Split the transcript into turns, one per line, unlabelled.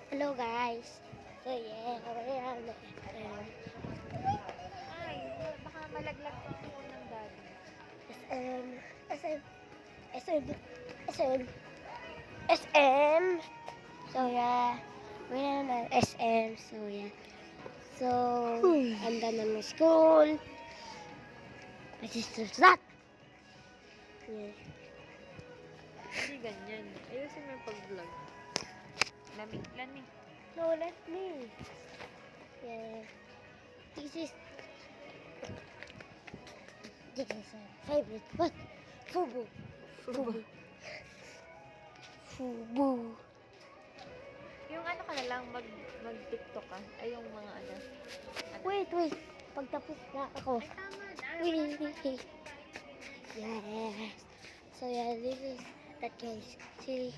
Hello guys. So yeah,
Ay, baka malaglag pa ang phone ng daddy.
SM, SM, SM, SM, SM. So yeah, we're na SM. So yeah. So, handa na ng school. My sister's that. Yeah.
Hindi ganyan. Ayusin mo yung pag-vlog. Lamig lang eh.
No, let me. Yeah. This is our favorite. What? Fubu. Fubu. Fubu.
Yung ano ka na lang, mag-tiktok ka. Ay, yung mga ano.
Wait. Pagtapos na ako.
Ay, tama na.
Wait. Yes. So yeah, this is that case. See.